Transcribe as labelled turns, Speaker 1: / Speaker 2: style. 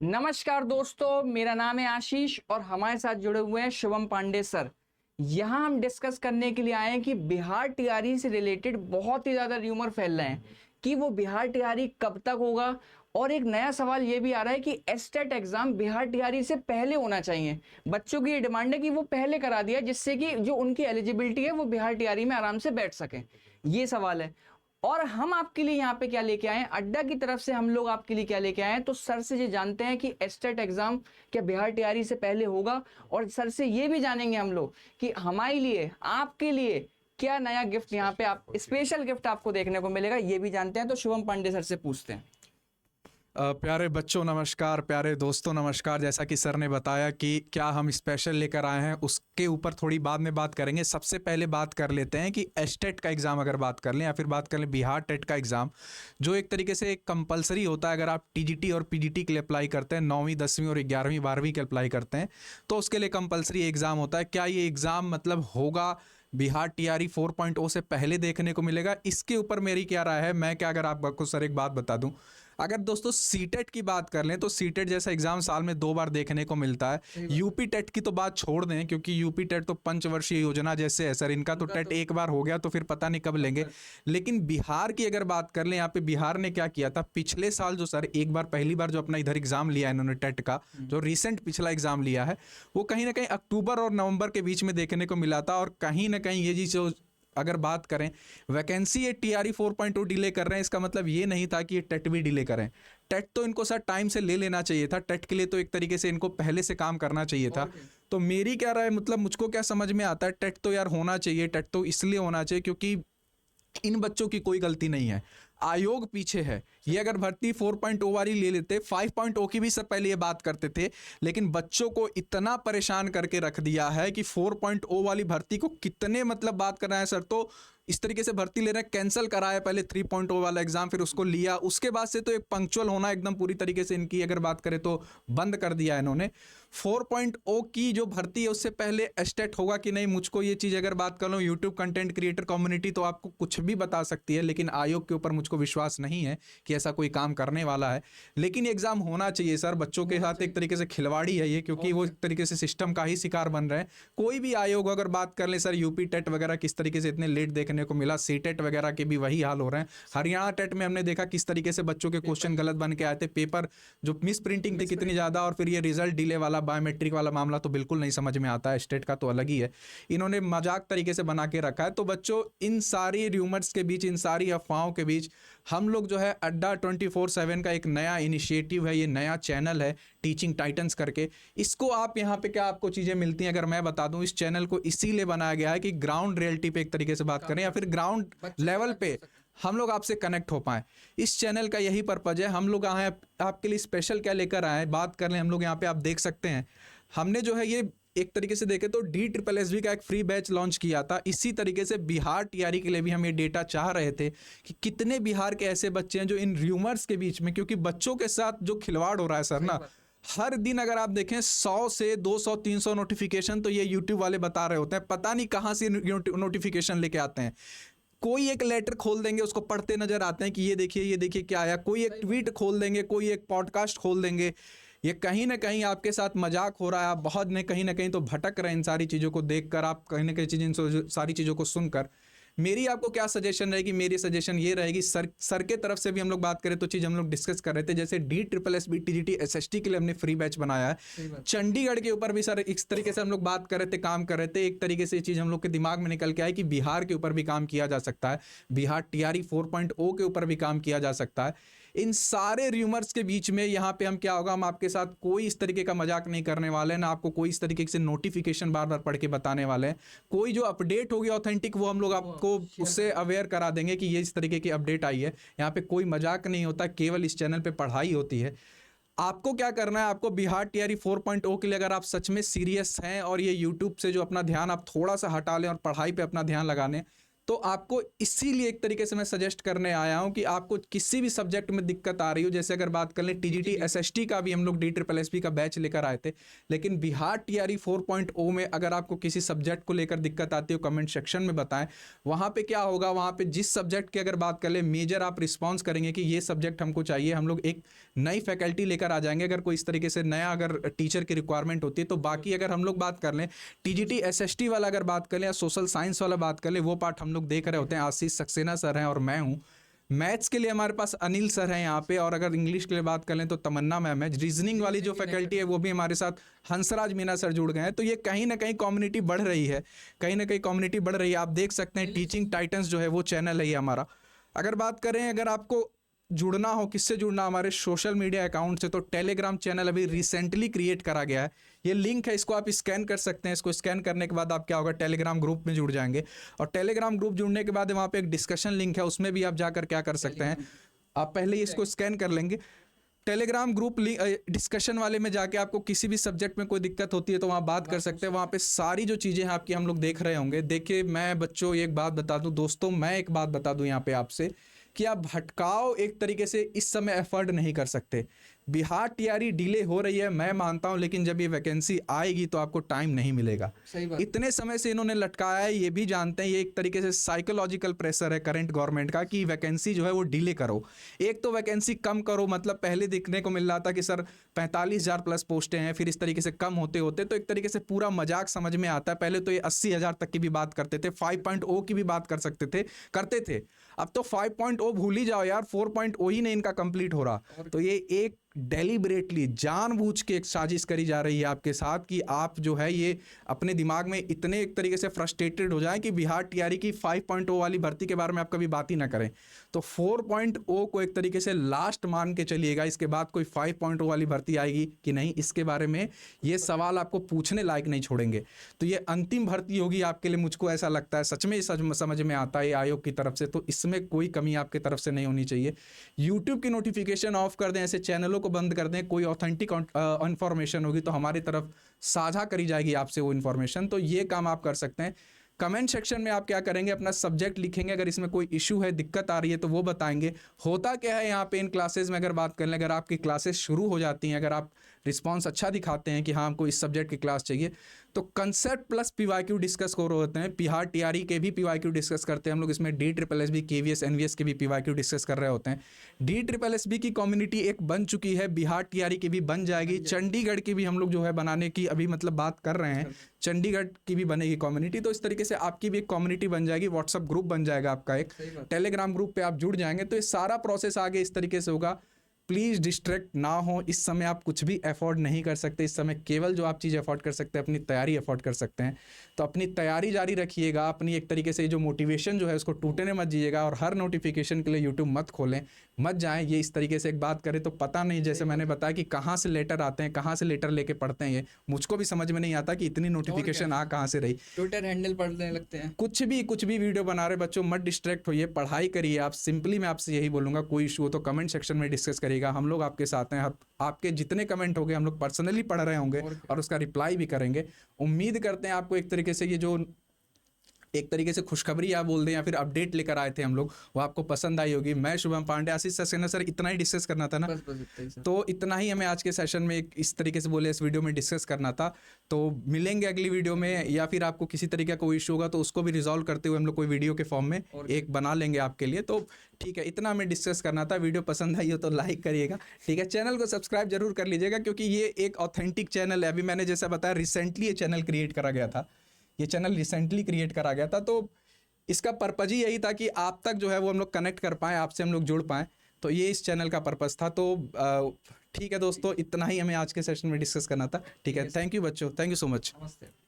Speaker 1: नमस्कार दोस्तों, मेरा नाम है आशीष और हमारे साथ जुड़े हुए हैं शिवम पांडे सर। यहाँ हम डिस्कस करने के लिए आए हैं कि बिहार टीआरई से रिलेटेड बहुत ही ज़्यादा र्यूमर फैल रहे हैं कि वो बिहार टीआरई कब तक होगा। और एक नया सवाल ये भी आ रहा है कि एस्टेट एग्जाम बिहार टीआरई से पहले होना चाहिए। बच्चों की ये डिमांड है कि वो पहले करा दिया, जिससे कि जो उनकी एलिजिबिलिटी है वो बिहार टीआरई में आराम से बैठ सके। ये सवाल है। और हम आपके लिए यहाँ पे क्या लेके आए हैं, अड्डा की तरफ से हम लोग आपके लिए क्या लेके आए हैं, तो सर से ये जानते हैं कि एस्टेट एग्जाम क्या बिहार टीआरई से पहले होगा। और सर से ये भी जानेंगे हम लोग कि हमारे लिए, आपके लिए क्या नया गिफ्ट यहाँ पे आप स्पेशल गिफ्ट आपको देखने को मिलेगा, ये भी जानते हैं। तो शिवम पांडे सर से पूछते हैं।
Speaker 2: प्यारे बच्चों नमस्कार, प्यारे दोस्तों नमस्कार। जैसा कि सर ने बताया कि क्या हम स्पेशल लेकर आए हैं, उसके ऊपर थोड़ी बाद में बात करेंगे। सबसे पहले बात कर लेते हैं कि एस्टेट का एग्ज़ाम अगर बात कर लें या फिर बात कर लें बिहार टेट का एग्ज़ाम, जो एक तरीके से कंपलसरी होता है। अगर आप टीजीटी और पीजीटी के लिए अप्लाई करते हैं, 9वीं 10वीं और 11वीं 12वीं के अप्लाई करते हैं, तो उसके लिए कंपलसरी एग्ज़ाम होता है। क्या ये एग्ज़ाम मतलब होगा बिहार टीआरई 4.0 से पहले देखने को मिलेगा? इसके ऊपर मेरी क्या राय है, मैं क्या, अगर आपको सर एक बात बता दूं, अगर दोस्तों सीटेट की बात कर लें तो सीटेट जैसा एग्जाम साल में 2 बार देखने को मिलता है। यूपी टेट की तो बात छोड़ दें, क्योंकि यूपी टेट तो पंचवर्षीय योजना जैसे है सर, इनका तो टेट एक बार हो गया तो फिर पता नहीं कब लेंगे। लेकिन बिहार की अगर बात कर लें, यहाँ पे बिहार ने क्या किया था पिछले साल, जो सर एक बार पहली बार जो अपना इधर एग्जाम लिया इन्होंने टेट का, जो रिसेंट पिछला एग्जाम लिया है, वो कहीं ना कहीं अक्टूबर और नवंबर के बीच में देखने को मिला था। और कहीं ना कहीं ये जी जो अगर बात करें वैकेंसी, ये टीआरई 4.0 डिले कर रहे हैं, इसका मतलब ये नहीं था कि ये टेट भी डिले करें। टेट तो इनको सर टाइम से ले लेना चाहिए था, टेट के लिए तो एक तरीके से इनको पहले से काम करना चाहिए था। तो मेरी क्या राय, मतलब मुझको क्या समझ में आता है, टेट तो यार होना चाहिए। टेट तो इसलिए होना चाहिए क्योंकि इन बच्चों की कोई गलती नहीं है, आयोग पीछे है। ये अगर भर्ती 4.0 वाली ले लेते, 5.0 की भी सर पहले ये बात करते थे, लेकिन बच्चों को इतना परेशान करके रख दिया है कि 4.0 वाली भर्ती को कितने मतलब बात कर रहे हैं सर। तो इस तरीके से भर्ती ले रहे हैं, कैंसिल कराया पहले 3.0 वाला एग्जाम, फिर उसको लिया, उसके बाद से तो एक पंक्चुअल होना एकदम पूरी तरीके से इनकी अगर बात करें तो बंद कर दिया इन्होंने। 4.0 की जो भर्ती है उससे पहले एस्टेट होगा कि नहीं, मुझको ये चीज़ अगर बात कर लो, यूट्यूब कंटेंट क्रिएटर कम्युनिटी तो आपको कुछ भी बता सकती है, लेकिन आयोग के ऊपर मुझको विश्वास नहीं है कि ऐसा कोई काम करने वाला है। लेकिन एग्जाम होना चाहिए सर, बच्चों के साथ एक तरीके से खिलवाड़ी है ये, क्योंकि वो एक तरीके से सिस्टम का ही शिकार बन रहे हैं। कोई भी आयोग अगर बात कर ले सर, यूपी टेट वगैरह किस तरीके से इतने लेट देखने को मिला, सी टेट वगैरह के भी वही हाल हो रहे हैं। हरियाणा टेट में हमने देखा किस तरीके से बच्चों के क्वेश्चन गलत बन के आए थे, पेपर जो मिस प्रिंटिंग थी कितनी ज़्यादा, और फिर ये रिजल्ट डिले वाला बायोमेट्रिक वाला मामला तो बिल्कुल नहीं समझ में आता है। स्टेट का तो अलग ही है, इन्होंने मजाक तरीके से बना के रखा है। तो बच्चों, इन सारी र्यूमर्स के बीच, इन सारी अफवाहों के बीच, हम लोग जो है अड्डा 24/7 का एक नया इनिशिएटिव है, ये नया चैनल है टीचिंग टाइटन्स करके। इसको आप यहाँ पे क्या आपको चीज़ें मिलती हैं, अगर मैं बता दूं, इस चैनल को इसीलिए बनाया गया है कि ग्राउंड रियलिटी पे एक तरीके से बात करें या फिर ग्राउंड लेवल पे हम लोग आपसे कनेक्ट हो पाएं। इस चैनल का यही पर्पज है। हम लोग आए आपके लिए स्पेशल क्या लेकर आए हैं, बात कर लें हम लोग यहाँ पे, आप देख सकते हैं हमने जो है ये एक तरीके से देखे तो DSSB का एक फ्री बैच लॉन्च किया था। इसी तरीके से बिहार टीआरई के लिए भी हम ये डेटा चाह रहे थे कि कितने बिहार के ऐसे बच्चे हैं जो इन र्यूमर्स के बीच में, क्योंकि बच्चों के साथ जो खिलवाड़ हो रहा है सर ना, हर दिन अगर आप देखें 100 से 200 300 नोटिफिकेशन तो ये यूट्यूब वाले बता रहे होते हैं, पता नहीं कहाँ से नोटिफिकेशन लेके आते हैं। कोई एक लेटर खोल देंगे, उसको पढ़ते नजर आते हैं कि ये देखिए क्या आया, कोई एक ट्वीट खोल देंगे, कोई एक पॉडकास्ट खोल देंगे। ये कहीं ना कहीं आपके साथ मजाक हो रहा है। आप बहुत ने कहीं ना कहीं तो भटक रहे हैं इन सारी चीज़ों को देखकर, आप कहीं ना कहीं इन सारी चीज़ों को सुनकर। मेरी आपको क्या सजेशन रहेगी, मेरी सजेशन ये रहेगी, सर के तरफ से भी हम लोग बात करें तो चीज़ हम लोग डिस्कस कर रहे थे, जैसे DSSB TGT SST के लिए हमने फ्री बैच बनाया है। चंडीगढ़ के ऊपर भी सर इस तरीके से हम लोग बात कर रहे थे, काम कर रहे थे। एक तरीके से ये चीज़ हम लोग के दिमाग में निकल के आई कि बिहार के ऊपर भी काम किया जा सकता है, बिहार टीआरई 4.0 के ऊपर भी काम किया जा सकता है। इन सारे र्यूमर्स के बीच में यहाँ पे हम क्या होगा, हम आपके साथ कोई इस तरीके का मजाक नहीं करने वाले हैं, ना आपको कोई इस तरीके से नोटिफिकेशन बार बार पढ़ के बताने वाले हैं। कोई जो अपडेट होगी ऑथेंटिक, वो हम लोग आपको उससे अवेयर करा देंगे कि ये इस तरीके की अपडेट आई है। यहाँ पे कोई मजाक नहीं होता, केवल इस चैनल पे पढ़ाई होती है। आपको क्या करना है, आपको बिहार टीआरई 4.0 के लिए अगर आप सच में सीरियस हैं और ये यूट्यूब से जो अपना ध्यान आप थोड़ा सा हटा लें और पढ़ाई पे अपना ध्यान लगा लें, तो आपको इसीलिए एक तरीके से मैं सजेस्ट करने आया हूं कि आपको किसी भी सब्जेक्ट में दिक्कत आ रही हो, जैसे अगर बात कर लें टीजीटी एसएसटी का भी हम लोग DSSS का बैच लेकर आए थे, लेकिन बिहार टीआरई 4.0 में अगर आपको किसी सब्जेक्ट को लेकर दिक्कत आती हो कमेंट सेक्शन में बताएं। वहां पे क्या होगा, वहां पे जिस सब्जेक्ट की अगर बात कर ले मेजर आप रिस्पॉन्स करेंगे कि ये सब्जेक्ट हमको चाहिए, हम लोग एक नई फैकल्टी लेकर आ जाएंगे अगर कोई इस तरीके से नया अगर टीचर की रिक्वायरमेंट होती है। तो बाकी अगर हम लोग बात कर लें टीजीटी एसएसटी वाला अगर बात कर लें या सोशल साइंस वाला बात कर लें, वो पार्ट हम लोग देख रहे होते हैं। आशीष सक्सेना सर हैं और मैं हूँ। मैथ्स के लिए हमारे पास अनिल सर हैं यहाँ पे, और अगर इंग्लिश के लिए बात कर लें तो तमन्ना मैम है। रीजनिंग वाली जो फैकल्टी है वो भी हमारे साथ हंसराज मीना सर जुड़ गए हैं। तो ये कहीं ना कहीं कम्युनिटी बढ़ रही है, कहीं ना कहीं कम्युनिटी बढ़ रही है। आप देख सकते हैं टीचिंग टाइटन्स जो है वो चैनल है ये हमारा। अगर बात करें अगर आपको जुड़ना हो, किससे जुड़ना, हमारे सोशल मीडिया अकाउंट से, तो टेलीग्राम चैनल अभी रिसेंटली क्रिएट करा गया है। ये लिंक है, इसको आप स्कैन कर सकते हैं। इसको स्कैन करने के बाद आप क्या होगा, टेलीग्राम ग्रुप में जुड़ जाएंगे। और टेलीग्राम ग्रुप जुड़ने के बाद वहाँ पे एक डिस्कशन लिंक है, उसमें भी आप जाकर क्या कर सकते हैं, आप पहले ही इसको स्कैन कर लेंगे। टेलीग्राम ग्रुप डिस्कशन वाले में जाके आपको किसी भी सब्जेक्ट में कोई दिक्कत होती है तो वहाँ बात कर सकते हैं। वहाँ पे सारी जो चीज़ें हैं आपकी हम लोग देख रहे होंगे। देखिए मैं बच्चों एक बात बता दूं, दोस्तों मैं एक बात बता दूं यहाँ पे आपसे कि आप भटकाव एक तरीके से इस समय एफर्ड नहीं कर सकते। बिहार टीआरई डिले हो रही है मैं मानता हूं, लेकिन जब ये वैकेंसी आएगी तो आपको टाइम नहीं मिलेगा।
Speaker 1: सही बात।
Speaker 2: इतने समय से इन्होंने लटकाया है, ये भी जानते हैं ये एक तरीके से साइकोलॉजिकल प्रेशर है करंट गवर्नमेंट का कि वैकेंसी जो है वो डिले करो। एक तो वैकेंसी कम करो, मतलब पहले देखने को मिल रहा था कि सर 45,000 प्लस पोस्टें हैं, फिर इस तरीके से कम होते होते तो एक तरीके से पूरा मजाक समझ में आता है। पहले तो ये 80,000 तक की भी बात करते थे, 5.0 की भी बात करते थे। अब तो 5.0 भूल ही जाओ यार, 4.0 ही नहीं इनका कंप्लीट हो रहा। तो ये एक डेलिबरेटली जानबूझ के एक साजिश करी जा रही है आपके साथ कि आप जो है ये अपने दिमाग में इतने एक तरीके से फ्रस्ट्रेटेड हो जाएं कि बिहार टीआरई की 5.0 वाली भर्ती के बारे में आप कभी बात ही ना करें। तो 4.0 को एक तरीके से लास्ट मान के चलिएगा, इसके बाद कोई 5.0 वाली भर्ती आएगी कि नहीं, इसके बारे में ये सवाल आपको पूछने लायक नहीं छोड़ेंगे। तो ये अंतिम भर्ती होगी आपके लिए, मुझको ऐसा लगता है, सच में समझ में आता है आयोग की तरफ से। तो इसमें कोई कमी आपकी तरफ से नहीं होनी चाहिए। यूट्यूब की नोटिफिकेशन ऑफ कर दें, ऐसे चैनलों को बंद कर दें। कोई ऑथेंटिक इन्फॉर्मेशन होगी तो हमारी तरफ साझा करी जाएगी आपसे वो इन्फॉर्मेशन। तो ये काम आप कर सकते हैं। कमेंट सेक्शन में आप क्या करेंगे, अपना सब्जेक्ट लिखेंगे, अगर इसमें कोई इशू है, दिक्कत आ रही है तो वो बताएंगे। होता क्या है यहाँ पे इन क्लासेस में अगर बात कर लें, अगर आपकी क्लासेस शुरू हो जाती हैं, अगर आप रिस्पांस अच्छा दिखाते हैं कि हाँ हमको इस सब्जेक्ट की क्लास चाहिए, तो कंसेप्ट प्लस पीवाईक्यू डिस्कस हो रहे होते हैं। बिहार टीआरई के भी पीवाईक्यू डिस्कस करते हैं हम लोग, इसमें DSSS KVS NVS के भी पीवाईक्यू डिस्कस कर रहे होते हैं। DSSS की कम्युनिटी एक बन चुकी है, बिहार टीआरई की भी बन जाएगी, चंडीगढ़ की भी हम लोग जो है बनाने की अभी मतलब बात कर रहे हैं, चंडीगढ़ की भी बनेगी कम्युनिटी। तो इस तरीके से आपकी भी एक कम्युनिटी बन जाएगी, व्हाट्सएप ग्रुप बन जाएगा आपका, एक टेलीग्राम ग्रुप पे आप जुड़ जाएंगे। तो ये सारा प्रोसेस आगे इस तरीके से होगा। प्लीज़ डिस्ट्रैक्ट ना हो, इस समय आप कुछ भी अफोर्ड नहीं कर सकते। इस समय केवल जो आप चीज़ अफोर्ड कर सकते हैं अपनी तैयारी अफोर्ड कर सकते हैं। तो अपनी तैयारी जारी रखिएगा, अपनी एक तरीके से जो मोटिवेशन जो है उसको टूटने मत दीजिएगा। और हर नोटिफिकेशन के लिए यूट्यूब मत खोलें, मत जाएं। ये इस तरीके से एक बात करें तो पता नहीं, जैसे मैंने बताया कि कहाँ से लेटर आते हैं, कहाँ से लेटर लेके पढ़ते हैं, ये मुझको भी समझ में नहीं आता कि इतनी नोटिफिकेशन आ कहाँ से रही।
Speaker 1: ट्विटर हैंडल पढ़ने लगते हैं,
Speaker 2: कुछ भी वीडियो बना रहे बच्चों, मत डिस्ट्रैक्ट होइए, पढ़ाई करिए। आप सिंपली मैं आपसे यही बोलूँगा, कोई इशू हो तो कमेंट सेक्शन में डिस्कस करिएगा, हम लोग आपके साथ हैं। आपके जितने कमेंट होंगे हम लोग पर्सनली पढ़ रहे होंगे और उसका रिप्लाई भी करेंगे। उम्मीद करते हैं आपको एक तरीके से ये जो एक तरीके से खुशखबरी आप बोल दें या फिर अपडेट लेकर आए थे हम लोग, वो आपको पसंद आई होगी। मैं शुभम पांडे, आशीष सक्सेना सर, इतना ही डिस्कस करना था ना,
Speaker 1: बस इतना ही सर।
Speaker 2: तो इतना ही हमें आज के सेशन में एक इस तरीके से बोले इस वीडियो में डिस्कस करना था। तो मिलेंगे अगली वीडियो में, या फिर आपको किसी तरीके का कोई इशू होगा तो उसको भी रिजॉल्व करते हुए हम लोग कोई वीडियो के फॉर्म में एक बना लेंगे आपके लिए। तो ठीक है, इतना हमें डिस्कस करना था। वीडियो पसंद आई हो तो लाइक करिएगा, ठीक है। चैनल को सब्सक्राइब जरूर कर लीजिएगा, क्योंकि ये एक ऑथेंटिक चैनल है। अभी मैंने जैसा बताया रिसेंटली ये चैनल क्रिएट करा गया था, तो इसका पर्पज ही यही था कि आप तक जो है वो हम लोग कनेक्ट कर पाएँ, आपसे हम लोग जुड़ पाएँ। तो ये इस चैनल का पर्पस था। तो ठीक है दोस्तों, इतना ही हमें आज के सेशन में डिस्कस करना था, ठीक है। थैंक यू बच्चों, थैंक यू सो मच।
Speaker 1: नमस्ते।